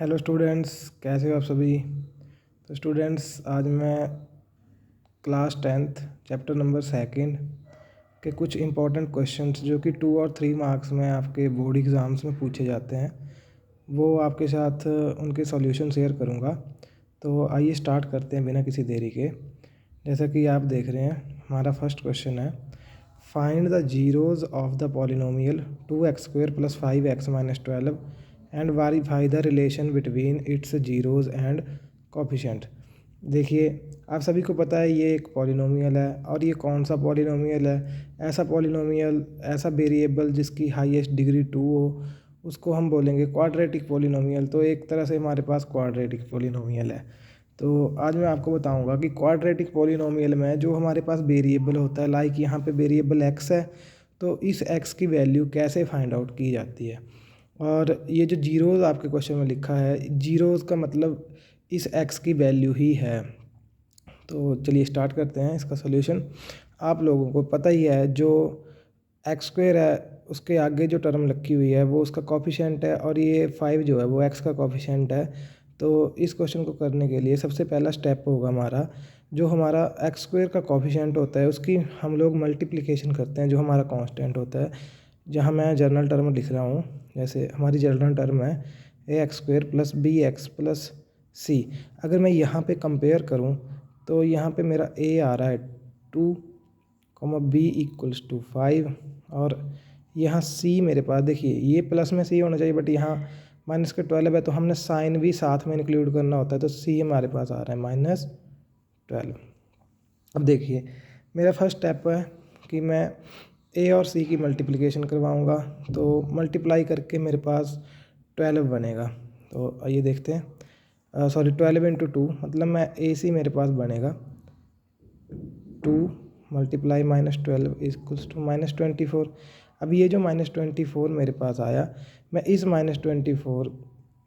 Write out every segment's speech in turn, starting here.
Hello students, कैसे हो आप सभी। तो स्टूडेंट्स, आज मैं क्लास 10th चैप्टर नंबर 2 के कुछ इम्पोर्टेंट क्वेश्चंस जो कि 2 और 3 मार्क्स में आपके बोर्ड एग्ज़ाम्स में पूछे जाते हैं, वो आपके साथ उनके सॉल्यूशन शेयर करूँगा। तो आइए स्टार्ट करते हैं बिना किसी देरी के। जैसा कि आप देख रहे हैं, हमारा फर्स्ट क्वेश्चन है, find the zeros of the polynomial 2x² + 5x - 12 and verify the relation between its zeros and coefficient. देखिए, आप सभी को पता है ये एक पॉलिनोमियल है, और ये कौन सा पॉलिनोमियल है। ऐसा पॉलिनोमियल, ऐसा वेरिएबल जिसकी हाईएस्ट डिग्री 2 हो, उसको हम बोलेंगे क्वाड्रेटिक पॉलिनोमियल। तो एक तरह से हमारे पास क्वाड्रेटिक पॉलिनोमियल है। तो आज मैं आपको बताऊंगा कि क्वाड्रेटिक पॉलिनोमियल में जो हमारे पास वेरिएबल होता है, लाइक यहाँ पे वेरिएबल x है, तो इस x की वैल्यू कैसे फाइंड आउट की जाती है। और ये जो जीरोज़ आपके क्वेश्चन में लिखा है, जीरोज़ का मतलब इस x की वैल्यू ही है। तो चलिए स्टार्ट करते हैं इसका सॉल्यूशन। आप लोगों को पता ही है, जो x² है उसके आगे जो टर्म रखी हुई है वो उसका कोफिशिएंट है, और ये 5 जो है वो x का कोफिशिएंट है। तो इस क्वेश्चन को करने के लिए सबसे पहला स्टेप होगा हमारा, जो हमारा x² का कोफिशिएंट होता है उसकी हम लोग मल्टीप्लिकेशन करते हैं, जो हमारा कांस्टेंट होता है। जहाँ मैं जर्नल टर्म लिख रहा हूँ, जैसे हमारी जर्नल टर्म है ax² + bx + c। अगर मैं यहाँ पे कंपेयर करूँ तो यहाँ पे मेरा a आ रहा है 2, b = 5, और यहाँ c मेरे पास, देखिए ये प्लस में c होना चाहिए, बट यहाँ -12 है, तो हमने साइन भी साथ में इंक्लूड करना होता है। तो c हमारे पास आ रहा है -12। अब देखिए, मेरा फर्स्ट स्टेप है कि मैं a और c की मल्टीप्लिकेशन करवाऊँगा। तो मल्टीप्लाई करके मेरे पास 12 बनेगा। तो आइए देखते हैं, सॉरी 12 × 2, मतलब मैं ac मेरे पास बनेगा 2 × -12 = -24। अब ये जो -24 मेरे पास आया, मैं इस -24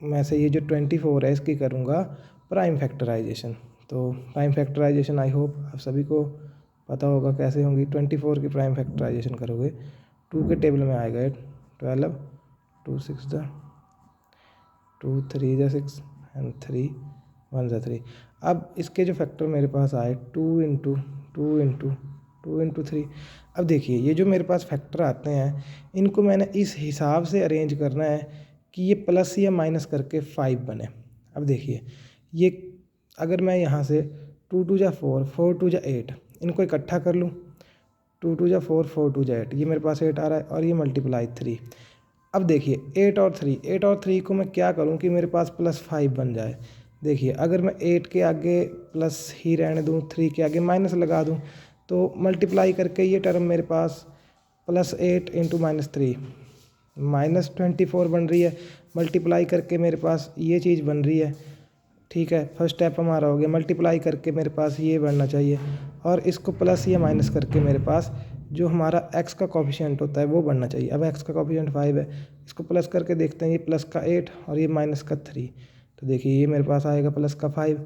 में से ये जो 24 है इसकी करूँगा प्राइम फैक्टराइजेशन। तो प्राइम फैक्टराइजेशन आई होप आप सभी को पता होगा कैसे होंगी। 24 की प्राइम फैक्टराइजेशन करोगे, 2 के टेबल में आएगा 12, 2 6 द 2 3 द 6 एंड 3 1 द 3। अब इसके जो फैक्टर मेरे पास आए 2 × 2 × 2 × 3। अब देखिए, ये जो मेरे पास फैक्टर आते हैं इनको मैंने इस हिसाब से अरेंज करना है कि ये प्लस या माइनस करके 5 बने। अब देखिए, ये अगर मैं यहाँ से 2 × 2 = 4, 4 × 2 = 8, इनको इकट्ठा कर लूँ, 2 × 2 = 4, 4 × 2 = 8, ये मेरे पास 8 आ रहा है, और ये मल्टीप्लाई 3। अब देखिए 8 और 3 को मैं क्या करूँ कि मेरे पास +5 बन जाए। देखिए, अगर मैं 8 के आगे प्लस ही रहने दूँ, 3 के आगे माइनस लगा दूँ, तो मल्टीप्लाई करके ये टर्म मेरे पास +8 × -3 -24 बन रही है। मल्टीप्लाई करके मेरे पास ये चीज़ बन रही है। ठीक है, फर्स्ट स्टेप हमारा हो गया। मल्टीप्लाई करके मेरे पास ये बनना चाहिए, और इसको प्लस या माइनस करके मेरे पास जो हमारा x का कोफिशिएंट होता है वो बनना चाहिए। अब x का कोफिशिएंट 5 है, इसको प्लस करके देखते हैं, ये प्लस का 8 और ये माइनस का 3। तो देखिए ये मेरे पास आएगा प्लस का 5।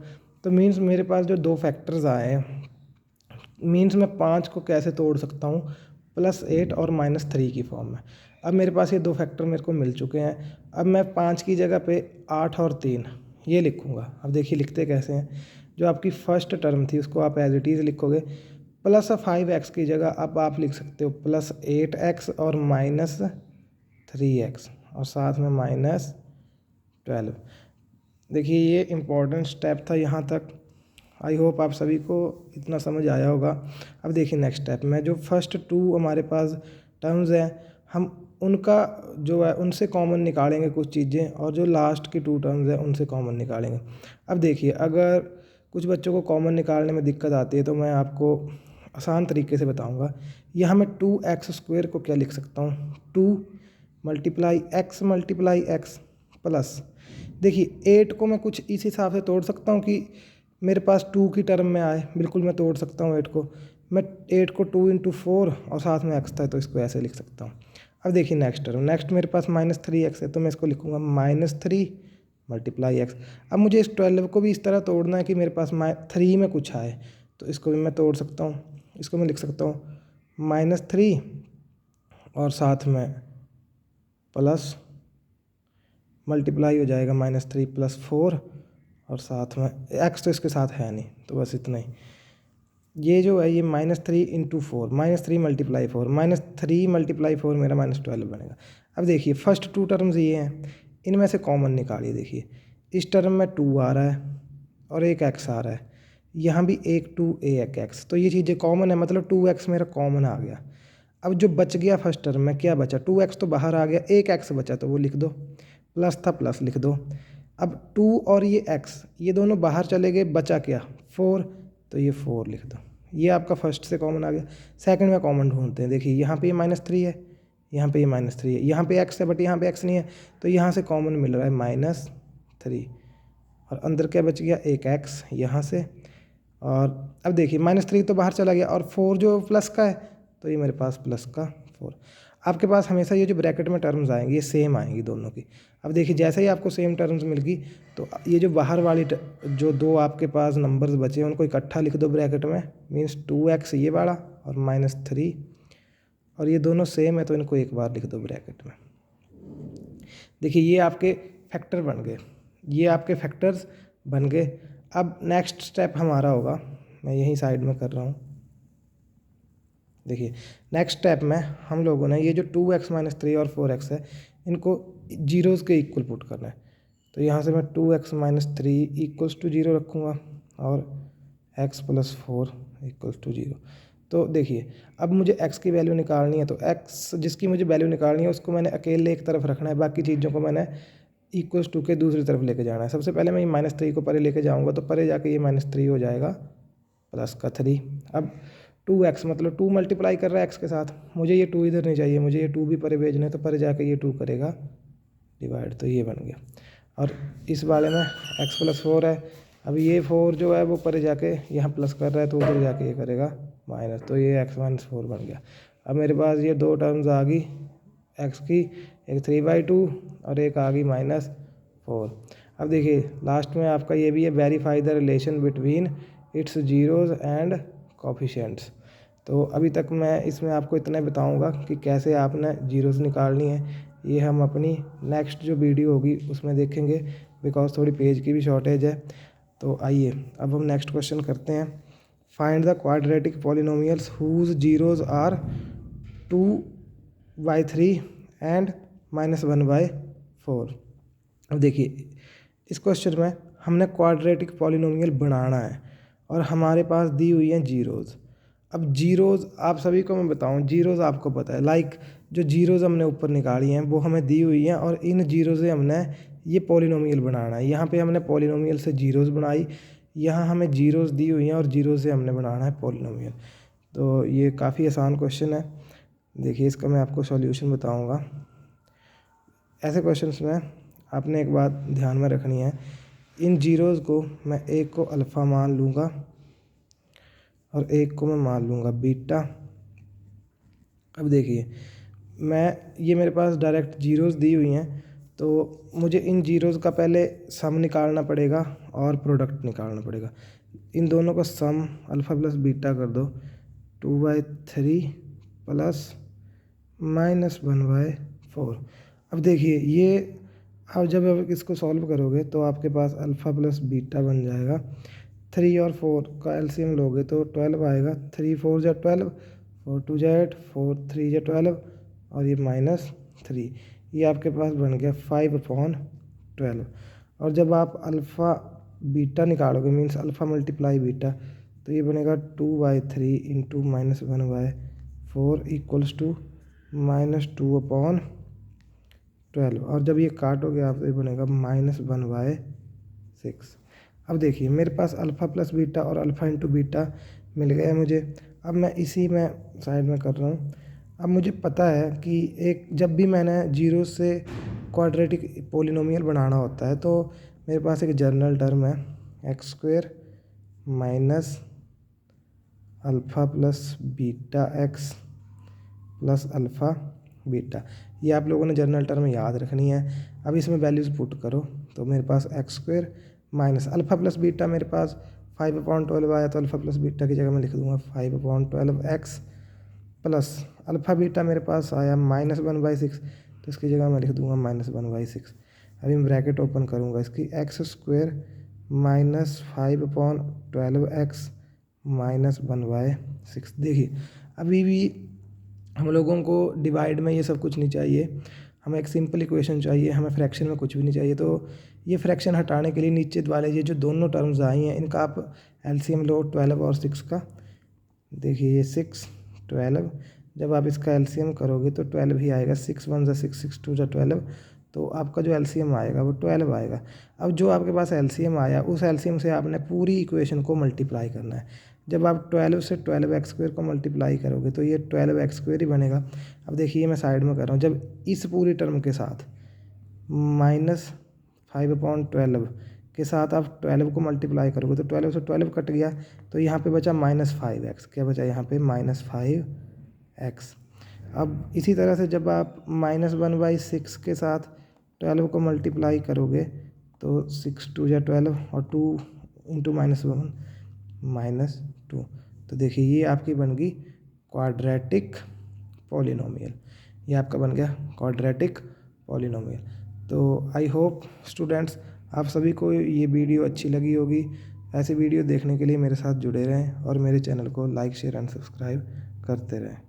तो मीन्स मेरे पास जो दो फैक्टर्स आए हैं, मीन्स मैं 5 को कैसे तोड़ सकता हूँ, +8 और -3 की फॉर्म में। अब मेरे पास ये दो फैक्टर मेरे को मिल चुके हैं। अब मैं 5 की जगह पे 8 और 3 ये लिखूँगा। अब देखिए लिखते कैसे हैं, जो आपकी फर्स्ट टर्म थी उसको आप एज इट इज़ लिखोगे, +5x की जगह अब आप लिख सकते हो +8x और -3x, और साथ में -12। देखिए ये इम्पोर्टेंट स्टेप था यहाँ तक। आई होप आप सभी को इतना समझ आया होगा। अब देखिए नेक्स्ट स्टेप में, जो फर्स्ट 2 हमारे पास टर्म्स हैं, हम उनका जो है उनसे कॉमन निकालेंगे कुछ चीज़ें, और जो लास्ट की 2 टर्म्स हैं उनसे कॉमन निकालेंगे। अब देखिए, अगर कुछ बच्चों को कॉमन निकालने में दिक्कत आती है तो मैं आपको आसान तरीके से बताऊंगा। यहाँ मैं 2x² को क्या लिख सकता हूँ, 2 × x × x प्लस, देखिए 8 को मैं कुछ इस हिसाब से तोड़ सकता हूँ कि मेरे पास 2 की टर्म में आए। बिल्कुल मैं तोड़ सकता हूँ 8 को। मैं 8 को 2 × 4 और साथ में x था, तो इसको ऐसे लिख सकता हूँ। अब देखिए नेक्स्ट टर्म, नेक्स्ट मेरे पास -3x है, तो मैं इसको लिखूँगा -3 × x। अब मुझे इस 12 को भी इस तरह तोड़ना है कि मेरे पास 3 में कुछ आए, तो इसको भी मैं तोड़ सकता हूँ। इसको मैं लिख सकता हूँ -3 और साथ में मल्टीप्लाई हो जाएगा -3 + 4 और साथ में x तो इसके साथ है नहीं, तो बस इतना ही। ये जो है ये -3 × 4, -3 × 4, -3 × 4 मेरा -12 बनेगा। अब देखिए फर्स्ट 2 टर्म्स ये हैं, इनमें से कॉमन निकालिए। देखिए इस टर्म में 2 आ रहा है और एक x आ रहा है, यहाँ भी एक 2 एक x, तो ये चीज़ें कॉमन है, मतलब 2x मेरा कॉमन आ गया। अब जो बच गया फर्स्ट टर्म में क्या बचा, 2x तो बाहर आ गया, एक x बचा तो वो लिख दो, प्लस था प्लस लिख दो। अब 2 और ये x ये दोनों बाहर चले गए, बचा क्या 4, तो ये 4 लिख दो। ये आपका फर्स्ट से कॉमन आ गया। सेकंड में कॉमन ढूंढते हैं। देखिए यहाँ पे ये -3 है, यहाँ पे ये -3 है, यहाँ पे x है बट यहाँ पे x नहीं है, तो यहाँ से कॉमन मिल रहा है -3 और अंदर क्या बच गया, एक x यहाँ से। और अब देखिए -3 तो बाहर चला गया और 4 जो प्लस का है, तो ये मेरे पास प्लस का 4। आपके पास हमेशा ये जो ब्रैकेट में टर्म्स आएंगी ये सेम आएंगी दोनों की। अब देखिए जैसे ही आपको सेम टर्म्स मिल गई, तो ये जो बाहर वाली जो दो आपके पास नंबर्स बचे उनको इकट्ठा लिख दो ब्रैकेट में, मीन्स 2x ये वाला और -3, और ये दोनों सेम है तो इनको एक बार लिख दो ब्रैकेट में। देखिए ये आपके फैक्टर बन गए, ये आपके फैक्टर्स बन गए। अब नेक्स्ट स्टेप हमारा होगा, मैं यहीं साइड में कर रहा हूँ। देखिए नेक्स्ट स्टेप में हम लोगों ने ये जो 2x - 3 और 4x है इनको जीरोज़ के इक्वल पुट करना है। तो यहाँ से मैं 2x - 3 = 0 रखूँगा और x + 4 = 0। तो देखिए अब मुझे x की वैल्यू निकालनी है, तो x जिसकी मुझे वैल्यू निकालनी है उसको मैंने अकेले एक तरफ रखना है, बाकी चीज़ों को मैंने = के दूसरी तरफ लेके जाना है। सबसे पहले मैं ये -3 को परे लेके जाऊँगा, तो परे जाके ये -3 हो जाएगा प्लस का 3। अब 2x मतलब 2 मल्टीप्लाई कर रहा है x के साथ, मुझे ये 2 इधर नहीं चाहिए, मुझे ये 2 भी परे भेजने है, तो परे जाके ये 2 करेगा डिवाइड, तो ये बन गया। और इस वाले में x + 4 है, अब ये 4 जो है वो परे जाके यहाँ प्लस कर रहा है, तो उधर जाके ये करेगा माइनस, तो ये x - 4 बन गया। अब मेरे पास ये दो टर्म्स आ गई x की, एक 3/2 और एक आ गई -4। अब देखिए लास्ट में आपका ये भी है, verify the relation between its zeros and coefficients. तो अभी तक मैं इसमें आपको इतना बताऊंगा कि कैसे आपने जीरोज़ निकालनी है, ये हम अपनी नेक्स्ट जो वीडियो होगी उसमें देखेंगे, बिकॉज थोड़ी पेज की भी शॉर्टेज है। तो आइए अब हम नेक्स्ट क्वेश्चन करते हैं। Find the quadratic polynomials whose zeros are 2/3 and -1/4। अब देखिए इस क्वेश्चन में हमने क्वाड्रेटिक पॉलिनोमियल बनाना है और हमारे पास दी हुई हैं जीरोज़। अब जीरोज़ आप सभी को मैं बताऊं, जीरोज़ आपको पता है, लाइक जो जीरोज़ हमने ऊपर निकाली हैं वो हमें दी हुई हैं और इन जीरो से हमने ये पॉलिनोमियल बनाना है। यहाँ पे हमने पॉलिनोमियल से जीरोज़ बनाई, यहाँ हमें जीरोज़ दी हुई हैं और जीरो से हमने बनाना है पॉलिनोमियल। तो ये काफ़ी आसान क्वेश्चन है। देखिए इसका मैं आपको सॉल्यूशन बताऊँगा। ऐसे क्वेश्चंस में आपने एक बात ध्यान में रखनी है, इन जीरोज़ को मैं एक को अल्फ़ा मान लूँगा और एक को मैं मान लूँगा बीटा। अब देखिए ये मेरे पास डायरेक्ट जीरोज़ दी हुई हैं, तो मुझे इन जीरोज़ का पहले सम निकालना पड़ेगा और प्रोडक्ट निकालना पड़ेगा। इन दोनों का सम अल्फ़ा प्लस बीटा कर दो, 2/3 प्लस -1/4। अब देखिए ये अब जब आप इसको सॉल्व करोगे तो आपके पास अल्फ़ा प्लस बीटा बन जाएगा। 3 और 4 का एलसीएम लोगे तो 12 आएगा, 3 4 जा 12, 4 2 जा 8, 4 3 जा 12 और ये -3, ये आपके पास बन गया 5/12। और जब आप अल्फ़ा बीटा निकालोगे, मीन्स अल्फ़ा मल्टीप्लाई बीटा, तो ये बनेगा 2/3 × -1/4 = -2/12। और जब ये काटोगे आप तो ये बनेगा -1/6। अब देखिए मेरे पास अल्फ़ा प्लस बीटा और अल्फ़ा इंटू बीटा मिल गया मुझे। अब मैं इसी में साइड में कर रहा हूँ। अब मुझे पता है कि एक जब भी मैंने जीरो से क्वाड्रेटिक पोलिनोमियल बनाना होता है तो मेरे पास एक जनरल टर्म है x² minus alpha plus beta x plus alpha beta. ये आप लोगों ने जनरल टर्म याद रखनी है। अब इसमें वैल्यूज़ पुट करो तो मेरे पास x² minus alpha plus beta मेरे पास 5/12 आया, तो अल्फ़ा प्लस बीटा की जगह मैं लिख दूँगा 5/12x प्लस अल्फ़ा बीटा मेरे पास आया -1/6, तो इसकी जगह मैं लिख दूँगा -1/6। अभी मैं ब्रैकेट ओपन करूँगा इसकी, x square minus 5/12x minus 1/6। देखिए अभी भी हम लोगों को डिवाइड में ये सब कुछ नहीं चाहिए, हमें एक सिंपल इक्वेशन चाहिए, हमें फ्रैक्शन में कुछ भी नहीं चाहिए। तो ये फ्रैक्शन हटाने के लिए नीचे वाले ये जो दोनों टर्म्स आई हैं इनका आप एलसीएम लो 12 और 6 का। देखिए ये 6 12, जब आप इसका एलसीएम करोगे तो 12 ही आएगा। 6 1 ज़ा 6, 6 2 ज़ा 12, तो आपका जो एलसीएम आएगा वो 12 आएगा। अब जो आपके पास एलसीएम आया उस एलसीएम से आपने पूरी इक्वेशन को मल्टीप्लाई करना है। जब आप 12 से 12x² को मल्टीप्लाई करोगे तो ये 12x² ही बनेगा। अब देखिए मैं साइड में कर रहा हूँ, जब इस पूरी टर्म के साथ -5/12 के साथ आप 12 को मल्टीप्लाई करोगे तो 12 से 12 कट गया, तो यहाँ पे बचा -5x। क्या बचा यहाँ पे? -5x। अब इसी तरह से जब आप -1/6 के साथ 12 को मल्टीप्लाई करोगे तो 6 2 ज़ा 12 और 2 इंटू -1 -2। तो देखिए ये आपकी बन गई क्वाड्रेटिक पॉलिनोमियल। ये आपका बन गया क्वाड्रेटिक पॉलिनोमियल। तो आई होप स्टूडेंट्स आप सभी को ये वीडियो अच्छी लगी होगी। ऐसे वीडियो देखने के लिए मेरे साथ जुड़े रहें और मेरे चैनल को लाइक शेयर एंड सब्सक्राइब करते रहें।